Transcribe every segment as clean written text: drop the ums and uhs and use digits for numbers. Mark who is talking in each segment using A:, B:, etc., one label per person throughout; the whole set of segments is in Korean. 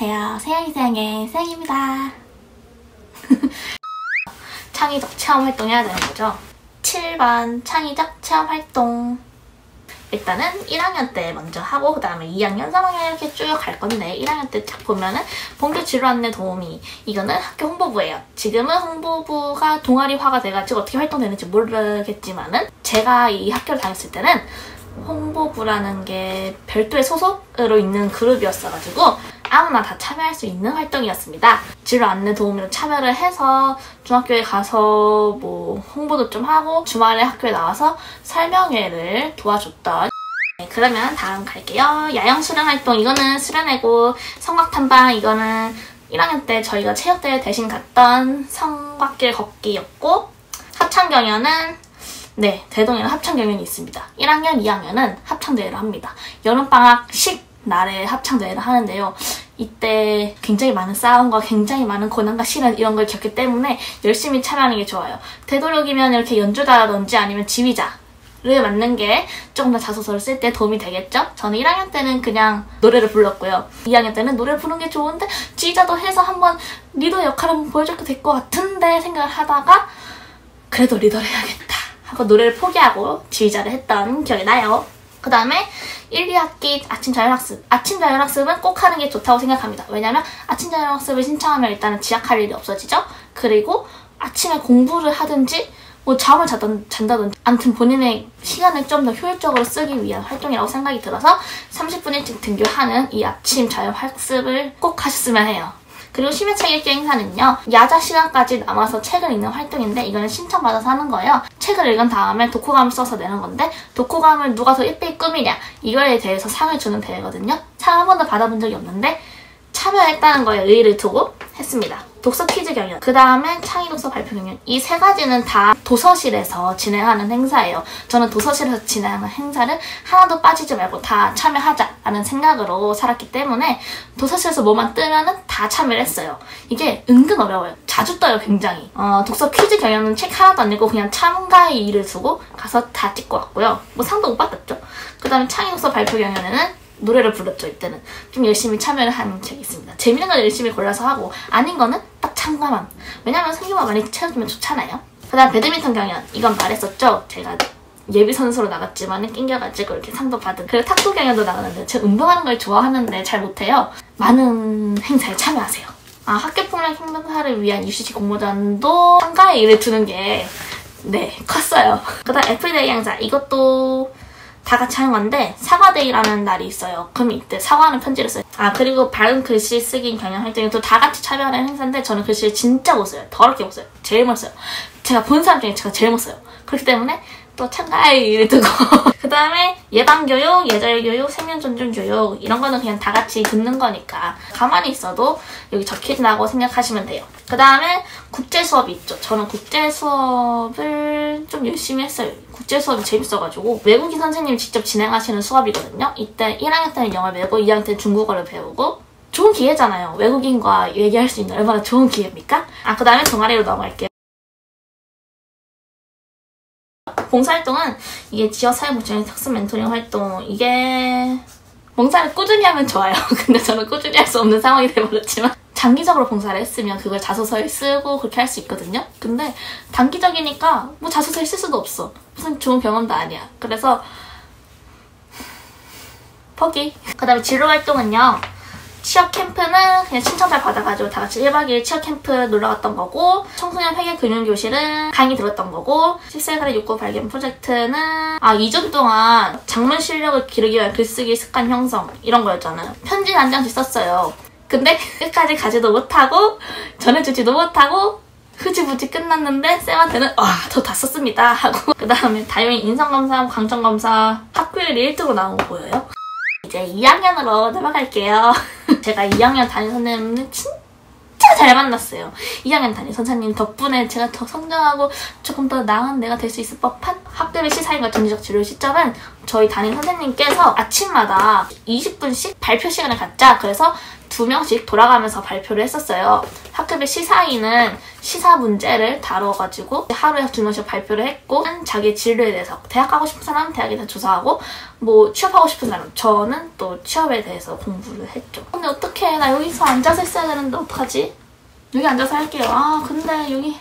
A: 안녕하세요. 세영이세영의 세영입니다. 창의적 체험 활동 해야 되는 거죠. 7번 창의적 체험 활동. 일단은 1학년 때 먼저 하고 그 다음에 2학년, 3학년 이렇게 쭉 갈 건데 1학년 때 딱 보면은 본교 진로 안내 도우미, 이거는 학교 홍보부예요. 지금은 홍보부가 동아리화가 돼가지고 어떻게 활동되는지 모르겠지만은 제가 이 학교를 다녔을 때는 홍보부라는 게 별도의 소속으로 있는 그룹이었어가지고 아무나 다 참여할 수 있는 활동이었습니다. 진로 안내 도우미로 참여를 해서 중학교에 가서 뭐 홍보도 좀 하고 주말에 학교에 나와서 설명회를 도와줬던. 네, 그러면 다음 갈게요. 야영 수련 활동, 이거는 수련회고, 성곽 탐방, 이거는 1학년 때 저희가 체육대회 대신 갔던 성곽길 걷기였고, 합창 경연은 네, 대동에는 합창 경연이 있습니다. 1학년, 2학년은 합창대회를 합니다. 여름방학식 날에 합창대회를 하는데요. 이때 굉장히 많은 싸움과 굉장히 많은 고난과 시련 이런 걸 겪기 때문에 열심히 참여하는 게 좋아요. 되도록이면 이렇게 연주자라든지 아니면 지휘자를 맡는 게 조금 더 자소서를 쓸 때 도움이 되겠죠? 저는 1학년 때는 그냥 노래를 불렀고요. 2학년 때는 노래를 부르는 게 좋은데 지휘자도 해서 한번 리더 역할을 한번 보여줘도 될 것 같은데 생각을 하다가 그래도 리더를 해야겠다 하고 노래를 포기하고 지휘자를 했던 기억이 나요. 그 다음에 1, 2학기 아침 자율학습. 아침 자율학습은 꼭 하는 게 좋다고 생각합니다. 왜냐면 아침 자율학습을 신청하면 일단은 지각할 일이 없어지죠. 그리고 아침에 공부를 하든지 뭐 잠을 잔다든지 아무튼 본인의 시간을 좀 더 효율적으로 쓰기 위한 활동이라고 생각이 들어서 30분 일찍 등교하는 이 아침 자율학습을 꼭 하셨으면 해요. 그리고 심야책 읽기 행사는요, 야자 시간까지 남아서 책을 읽는 활동인데 이거는 신청받아서 하는 거예요. 책을 읽은 다음에 독후감을 써서 내는 건데 독후감을 누가 더 예쁘게 꾸미냐 이거에 대해서 상을 주는 대회거든요. 상 한 번도 받아본 적이 없는데 참여했다는 거에 의의를 두고 했습니다. 독서 퀴즈 경연, 그 다음에 창의독서 발표 경연, 이 세 가지는 다 도서실에서 진행하는 행사예요. 저는 도서실에서 진행하는 행사를 하나도 빠지지 말고 다 참여하자라는 생각으로 살았기 때문에 도서실에서 뭐만 뜨면은 다 참여를 했어요. 이게 은근 어려워요. 자주 떠요, 굉장히. 독서 퀴즈 경연은 책 하나도 안 읽고 그냥 참가의 의의를 두고 가서 다 찍고 왔고요. 뭐 상도 못 받았죠. 그 다음에 창의독서 발표 경연에는 노래를 불렀죠. 이때는 좀 열심히 참여를 한 적이 있습니다. 재밌는 걸 열심히 골라서 하고 아닌 거는 딱 참가만. 왜냐면 생기만 많이 채워주면 좋잖아요. 그 다음 배드민턴 경연, 이건 말했었죠. 제가 예비 선수로 나갔지만 낑겨가지고 이렇게 상도 받은. 그리고 탁구 경연도 나가는데 제가 운동하는 걸 좋아하는데 잘 못해요. 많은 행사에 참여하세요. 학교폭력 행동사를 위한 UCC 공모전도 참가에 일을 두는 게 네, 컸어요. 그 다음 애플데이 행사, 이것도 다 같이 하는 건데 사과데이라는 날이 있어요. 그럼 이때 사과하는 편지를 써요. 그리고 밝은 글씨 쓰기 경연 활동이 또 다 같이 참여하는 행사인데 저는 글씨를 진짜 못 써요. 더럽게 못 써요. 제일 못 써요. 제가 본 사람 중에 제가 제일 못 써요. 그렇기 때문에 또 참가에 일을 두고 그 다음에 예방교육, 예절교육, 생명존중교육 이런 거는 그냥 다 같이 듣는 거니까 가만히 있어도 여기 적힌다고 생각하시면 돼요. 그 다음에 국제 수업이 있죠. 저는 국제 수업을 좀 열심히 했어요. 국제 수업이 재밌어가지고 외국인 선생님이 직접 진행하시는 수업이거든요. 이때 1학년 때는 영어를 배우고 2학년 때는 중국어를 배우고 좋은 기회잖아요. 외국인과 얘기할 수 있는 얼마나 좋은 기회입니까? 그 다음에 동아리로 넘어갈게요. 봉사활동은 이게 지역사회복지관 학습 멘토링 활동, 이게 봉사를 꾸준히 하면 좋아요. 근데 저는 꾸준히 할 수 없는 상황이 돼버렸지만 장기적으로 봉사를 했으면 그걸 자소서에 쓰고 그렇게 할 수 있거든요. 근데 단기적이니까 뭐 자소서에 쓸 수도 없어. 무슨 좋은 경험도 아니야. 그래서 포기. 그 다음에 진로활동은요, 취업 캠프는 그냥 신청잘 받아가지고 다 같이 1박 2일 취업 캠프 놀러 갔던 거고, 청소년 회계 금융교실은 강의 들었던 거고, 실생활의 욕구 발견 프로젝트는 2주 동안 작문 실력을 기르기 위한 글쓰기 습관 형성 이런 거였잖아요. 편지는 한 장씩 썼어요. 근데 끝까지 가지도 못하고 전해주지도 못하고 흐지부지 끝났는데 쌤한테는 저 다 썼습니다 하고 그 다음에 다행히 인성검사, 강점검사 학교일이 1등으로 나온 거 보여요. 이제 2학년으로 넘어갈게요. 제가 2학년 담임 선생님은 진짜 잘 만났어요. 2학년 담임 선생님 덕분에 제가 더 성장하고 조금 더 나은 내가 될 수 있을 법한 학교의 시사인과 전지적 진로 시점은 저희 담임 선생님께서 아침마다 20분씩 발표 시간을 갖자. 그래서 2명씩 돌아가면서 발표를 했었어요. 학급의 시사위는 시사 문제를 다뤄가지고 하루에 2명씩 발표를 했고 자기 진로에 대해서 대학 가고 싶은 사람은 대학에 대해서 조사하고 뭐 취업하고 싶은 사람 저는 또 취업에 대해서 공부를 했죠. 근데 어떡해 나 여기서 앉아서 있어야 되는데 어떡하지? 여기 앉아서 할게요. 근데 여기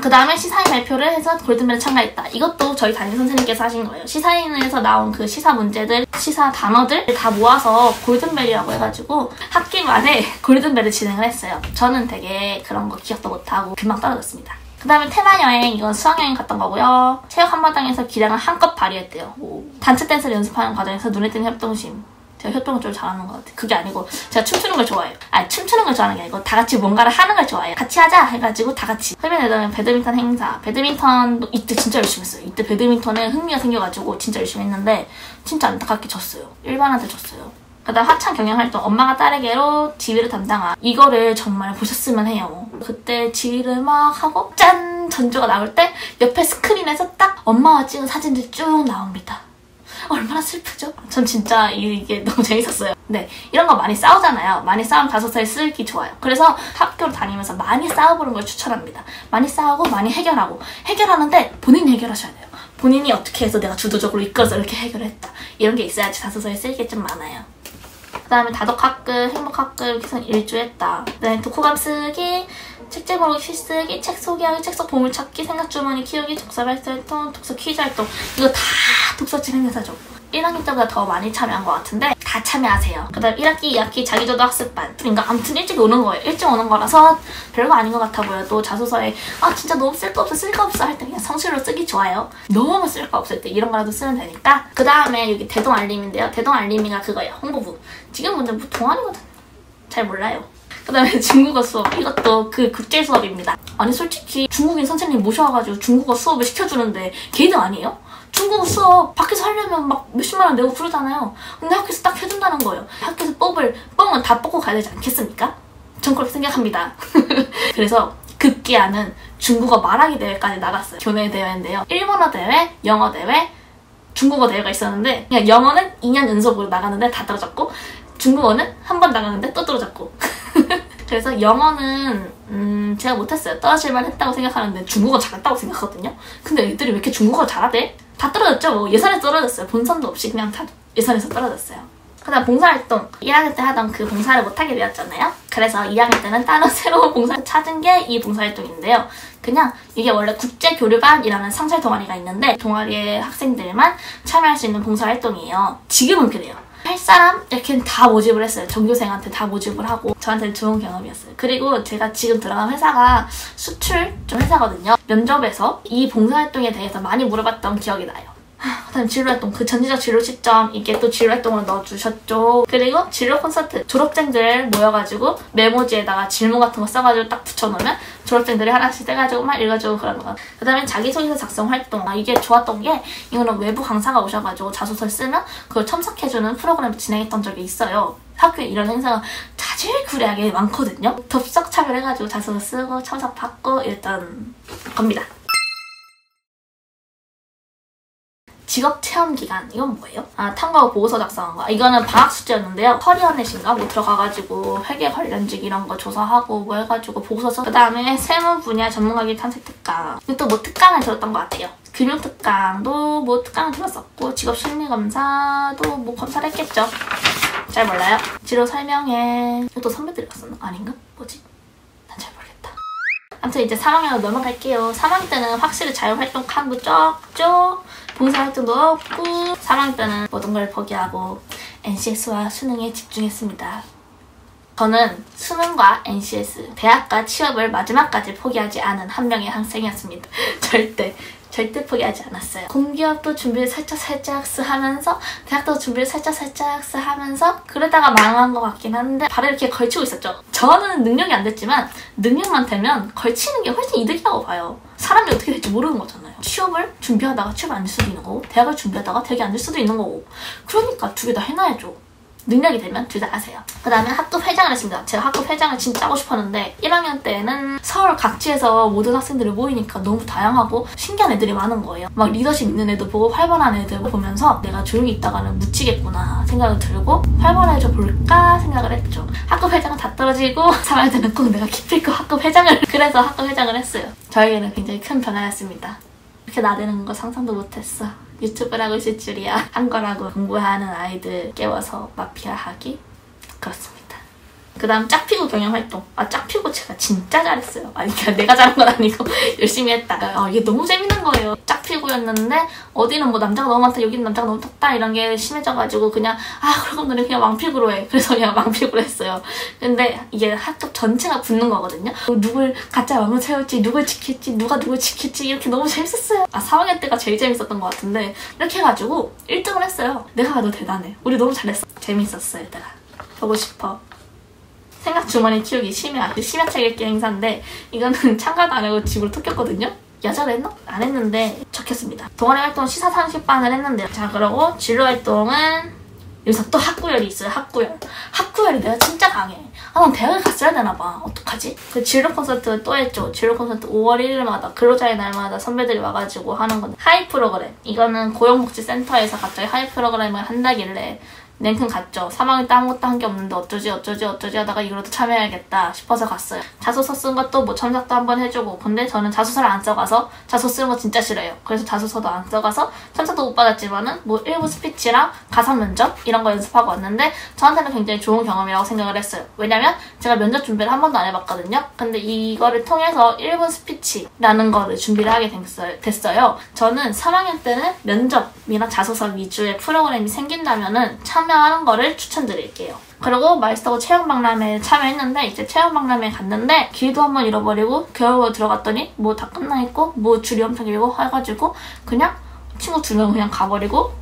A: 그 다음에 시사인 발표를 해서 골든벨에 참가했다. 이것도 저희 담임 선생님께서 하신 거예요. 시사인에서 나온 그 시사 문제들, 시사 단어들 다 모아서 골든벨이라고 해가지고 학기 만에 골든벨을 진행을 했어요. 저는 되게 그런 거 기억도 못하고 금방 떨어졌습니다. 그 다음에 테마여행, 이건 수학여행 갔던 거고요. 체육 한마당에서 기량을 한껏 발휘했대요. 단체 댄스를 연습하는 과정에서 눈에 띄는 협동심. 제가 협동을 좀 잘하는 것 같아요. 그게 아니고 제가 춤추는 걸 좋아해요. 춤추는 걸 좋아하는 게 아니고 다 같이 뭔가를 하는 걸 좋아해요. 같이 하자 해가지고 다 같이. 흡연에다가 배드민턴 행사. 배드민턴도 이때 진짜 열심히 했어요. 이때 배드민턴에 흥미가 생겨가지고 진짜 열심히 했는데 진짜 안타깝게 졌어요. 일반한테 졌어요. 그다음 하창 경영활동 엄마가 딸에게로 지휘를 담당한 이거를 정말 보셨으면 해요. 그때 지휘를 막 하고 짠! 전주가 나올 때 옆에 스크린에서 딱 엄마와 찍은 사진들이 쭉 나옵니다. 얼마나 슬프죠? 전 진짜 이게 너무 재밌었어요. 네, 이런 거 많이 싸우잖아요. 많이 싸우면 5살 쓰기 좋아요. 그래서 학교를 다니면서 많이 싸워보는 걸 추천합니다. 많이 싸우고 많이 해결하고 해결하는데 본인이 해결하셔야 돼요. 본인이 어떻게 해서 내가 주도적으로 이끌어서 이렇게 해결했다. 이런 게 있어야지 5살 쓸 게 좀 많아요. 그 다음에 다독학급, 행복학급 계속 일주했다. 그 다음에 독후감 쓰기, 책 제목 필쓰기, 책 소개하기, 책 속 보물찾기, 생각주머니 키우기, 독서 발표활동, 독서 퀴즈 활동. 이거 다 독서 진행회사죠. 1학년 때보다 더 많이 참여한 것 같은데 다 참여하세요. 그 다음 1학기, 2학기 자기조도 학습반. 그러니까 아무튼 일찍 오는 거예요. 일찍 오는 거라서 별거 아닌 것 같아 보여도 자소서에 진짜 너무 쓸 거 없어 할 때 그냥 성실로 쓰기 좋아요. 너무 쓸 거 없을 때 이런 거라도 쓰면 되니까. 그 다음에 여기 대동알림인데요. 대동알림이가 그거예요. 홍보부. 지금 근데 뭐 동아리거든. 잘 몰라요. 그 다음에 중국어 수업. 이것도 그 국제 수업입니다. 아니 솔직히 중국인 선생님 모셔와가지고 중국어 수업을 시켜주는데 개이득 아니에요? 중국어 수업 밖에서 하려면 막 몇십만 원 내고 그러잖아요. 근데 학교에서 딱 해준다는 거예요. 학교에서 뽑을 뻥은 다 뽑고 가야 되지 않겠습니까? 전 그렇게 생각합니다. 그래서 급기야는 중국어 말하기 대회까지 나갔어요. 교내 대회인데요. 일본어 대회, 영어 대회, 중국어 대회가 있었는데 그냥 영어는 2년 연속으로 나가는데 다 떨어졌고 중국어는 한 번 나가는데 또 떨어졌고 그래서 영어는 제가 못했어요. 떨어질만 했다고 생각하는데 중국어 잘했다고 생각하거든요. 근데 애들이 왜 이렇게 중국어 잘하대? 다 떨어졌죠? 뭐 예선에서 떨어졌어요. 본선도 없이 그냥 다 예선에서 떨어졌어요. 그 다음 봉사활동. 1학년 때 하던 그 봉사를 못하게 되었잖아요. 그래서 2학년 때는 따로 새로운 봉사를 찾은 게 이 봉사활동인데요. 그냥 이게 원래 국제교류반이라는 상설 동아리가 있는데 동아리의 학생들만 참여할 수 있는 봉사활동이에요. 지금은 그래요. 할 사람 이렇게 다 모집을 했어요. 전교생한테 다 모집을 하고 저한테는 좋은 경험이었어요. 그리고 제가 지금 들어간 회사가 수출 좀 회사거든요. 면접에서 이 봉사활동에 대해서 많이 물어봤던 기억이 나요. 그 다음 진로활동, 그 전지적 진로 시점 이게 또 진로활동으로 넣어주셨죠. 그리고 진로 콘서트, 졸업생들 모여가지고 메모지에다가 질문 같은 거 써가지고 딱 붙여놓으면 졸업생들이 하나씩 떼가지고 막 읽어주고 그러는 거. 그 다음에 자기소개서 작성 활동. 이게 좋았던 게 이거는 외부 강사가 오셔가지고 자소서를 쓰면 그걸 첨삭해주는 프로그램을 진행했던 적이 있어요. 학교에 이런 행사가 자질구레하게 많거든요. 덥석 차별해가지고 자소서 쓰고 첨삭받고 이랬던 겁니다. 직업체험기간 이건 뭐예요? 탐구하고 보고서 작성한 거. 이거는 방학 숙제였는데요. 커리어넷인가 뭐 들어가가지고 회계 관련직 이런 거 조사하고 뭐 해가지고 보고서 써. 그 다음에 세무 분야 전문가기 탐색 특강. 이것도 뭐 특강을 들었던 것 같아요. 금융 특강도 뭐 특강을 들었었고 직업 심리 검사도 뭐 검사를 했겠죠. 잘 몰라요. 진로 설명회. 이것도 선배들이 갔었나? 아닌가? 뭐지? 난 잘 모르겠다. 아무튼 이제 3학년으로 넘어갈게요. 3학년 때는 확실히 자유활동 칸도 적죠. 봉사활동도 없고 3학년 때는 모든 걸 포기하고 NCS와 수능에 집중했습니다. 저는 수능과 NCS, 대학과 취업을 마지막까지 포기하지 않은 한 명의 학생이었습니다. 절대 포기하지 않았어요. 공기업도 준비를 살짝 하면서 대학도 준비를 살짝 하면서 그러다가 망한 것 같긴 한데 발을 이렇게 걸치고 있었죠. 저는 능력이 안 됐지만 능력만 되면 걸치는 게 훨씬 이득이라고 봐요. 사람이 어떻게 될지 모르는 거잖아요. 취업을 준비하다가 취업 안 될 수도 있는 거고 대학을 준비하다가 대학이 안 될 수도 있는 거고 그러니까 2개 다 해놔야죠. 능력이 되면 둘 다 하세요. 그 다음에 학급 회장을 했습니다. 제가 학급 회장을 진짜 하고 싶었는데 1학년 때는 서울 각지에서 모든 학생들이 모이니까 너무 다양하고 신기한 애들이 많은 거예요. 막 리더십 있는 애도 보고 활발한 애들 보면서 내가 조용히 있다가는 묻히겠구나 생각이 들고 활발해져 볼까 생각을 했죠. 학급 회장은 다 떨어지고 3학년 때는 꼭 내가 기필코 학급 회장을 그래서 학급 회장을 했어요. 저에게는 굉장히 큰 변화였습니다. 이렇게 나대는 거 상상도 못했어. 유튜브를 하고 있을 줄이야. 한 거라고 공부하는 아이들 깨워서 마피아하기? 그렇습니다. 그 다음 짝피구 경영활동. 짝피구 제가 진짜 잘했어요. 아니 그냥 내가 잘한 건 아니고 열심히 했다. 이게 너무 재밌는 거예요. 짝피구였는데 어디는 뭐 남자가 너무 많다, 여기는 남자가 너무 적다 이런 게 심해져가지고 그냥 그럼 너네 그냥 왕피구로 해. 그래서 그냥 왕피구로 했어요. 근데 이게 학급 전체가 붙는 거거든요. 누굴 가짜 왕을 세울지, 누굴 지킬지, 누가 누굴 지킬지 이렇게 너무 재밌었어요. 3학년 때가 제일 재밌었던 것 같은데 이렇게 해가지고 1등을 했어요. 내가 봐도 대단해. 우리 너무 잘했어. 재밌었어 얘들아. 보고 싶어. 생각 주머니 키우기 심야 책 읽기 행사인데 이거는 참가도 안 하고 집으로 톡켰거든요. 여자로 했나? 안 했는데 적혔습니다. 동아리 활동 시사 상식반을 했는데 자 그러고 진로 활동은 여기서 또 학구열이 있어요. 학구열이 내가 진짜 강해. 난 대학을 갔어야 되나봐. 어떡하지? 그 진로 콘서트 또 했죠. 진로 콘서트 5월 1일마다 근로자의 날마다 선배들이 와가지고 하는 건데 하이 프로그램. 이거는 고용복지센터에서 갑자기 하이 프로그램을 한다길래 냉큼 갔죠. 3학년 때 아무것도 한 게 없는데 어쩌지 하다가 이거라도 참여해야겠다 싶어서 갔어요. 자소서 쓴 것도 뭐 첨삭도 한번 해주고 근데 저는 자소서를 안 써가서 자소 쓰는 거 진짜 싫어요. 그래서 자소서도 안 써가서 첨삭도 못 받았지만은 뭐 일부 스피치랑 가상 면접 이런 거 연습하고 왔는데 저한테는 굉장히 좋은 경험이라고 생각을 했어요. 왜냐면 제가 면접 준비를 한 번도 안 해봤거든요. 근데 이거를 통해서 1분 스피치라는 거를 준비를 하게 됐어요. 저는 3학년 때는 면접이나 자소서 위주의 프로그램이 생긴다면은 참여하는 거를 추천드릴게요. 그리고 마이스터고 체험박람회에 참여했는데 이제 체험박람회에 갔는데 길도 한번 잃어버리고 겨우 들어갔더니 뭐 다 끝나 있고 뭐 줄이 엄청 길고 해가지고 그냥 친구 2명 그냥 가버리고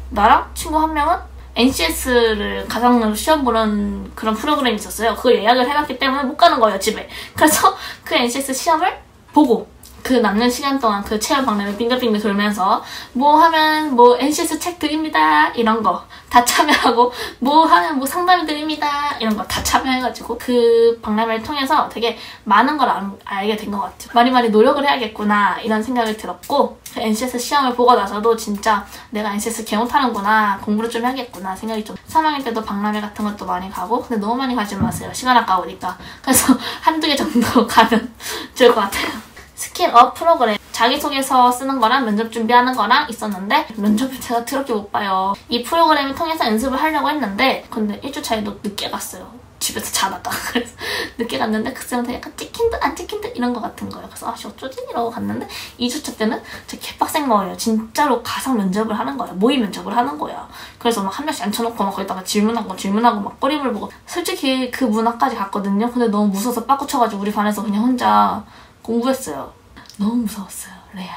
A: 나랑 친구 1명은 NCS를 가상으로 시험 보는 그런 프로그램이 있었어요. 그걸 예약을 해놨기 때문에 못 가는 거예요 집에. 그래서 그 NCS 시험을 보고 그 남는 시간 동안 그 체험 박람회 빙글빙글 돌면서 뭐 하면 뭐 NCS 책 드립니다 이런 거 다 참여하고 뭐 하면 뭐 상담 드립니다 이런 거 다 참여해가지고 그 박람회를 통해서 되게 많은 걸 알게 된 것 같아요. 많이 노력을 해야겠구나 이런 생각이 들었고 그 NCS 시험을 보고 나서도 진짜 내가 NCS 개 못하는구나 공부를 좀 해야겠구나 생각이 좀 3학년 때도 박람회 같은 것도 많이 가고 근데 너무 많이 가지 마세요. 시간 아까우니까. 그래서 한두 개 정도 가면 좋을 것 같아요. 스킬업 프로그램 자기소개서 쓰는 거랑 면접 준비하는 거랑 있었는데 면접을 제가 더럽게 못 봐요. 이 프로그램을 통해서 연습을 하려고 했는데 근데 1주차에도 늦게 갔어요. 집에서 자다가. 그래서 늦게 갔는데 그 쌤한테 약간 찍힌 듯 안 찍힌 듯 이런 거 같은 거예요. 그래서 어쩌지? 이러고 갔는데 2주차 때는 진짜 개빡센 거예요. 진짜로 가상 면접을 하는 거예요. 모의 면접을 하는 거야. 그래서 막 한 명씩 앉혀놓고 막 거기다가 질문하고 막 꼬리물 보고 솔직히 그 문화까지 갔거든요. 근데 너무 무서워서 빠꾸쳐가지고 우리 반에서 그냥 혼자 공부했어요. 너무 무서웠어요. 레알.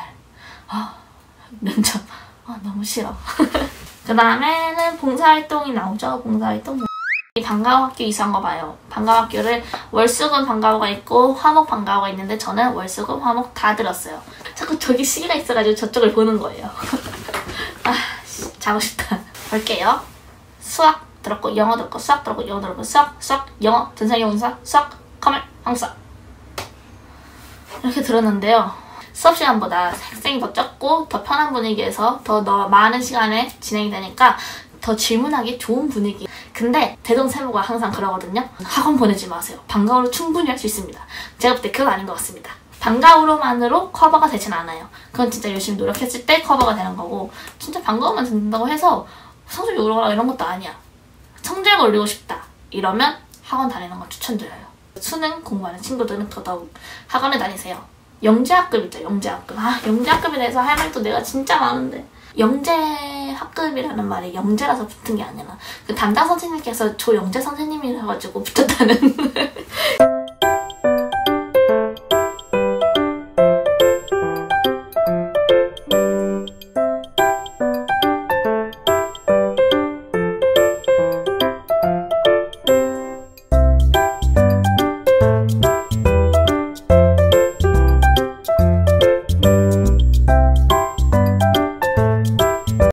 A: 면접. 너무 싫어. 그 다음에는 봉사활동이 나오죠. 봉사활동. 방과후학교 이상한 거 봐요. 방과후학교를 월수금 방과후가 있고 화목 방과후가 있는데 저는 월수금, 화목 다 들었어요. 자꾸 저기 시계가 있어가지고 저쪽을 보는 거예요. 자고 싶다. 볼게요. 수학 들었고 영어 들었고 수학 들었고 영어 들었고 수학, 영어, 전산영문사, 수학, 커멀, 한국사 이렇게 들었는데요. 수업 시간보다 학생이 더 적고 더 편한 분위기에서 더 많은 시간에 진행이 되니까 더 질문하기 좋은 분위기. 근데 대동세무가 항상 그러거든요. 학원 보내지 마세요. 방과후로 충분히 할 수 있습니다. 제가 볼 때 그건 아닌 것 같습니다. 방과후로만으로 커버가 되진 않아요. 그건 진짜 열심히 노력했을 때 커버가 되는 거고 진짜 방과후만 듣는다고 해서 성적이 오르거나 이런 것도 아니야. 성적을 올리고 싶다 이러면 학원 다니는 걸 추천드려요. 수능 공부하는 친구들은 더더욱 학원에 다니세요. 영재학급 있죠. 영재학급. 영재학급에 대해서 할 말도 내가 진짜 많은데 영재학급이라는 말이 영재라서 붙은 게 아니라 그 담당 선생님께서 조 영재 선생님이라 가지고 붙었다는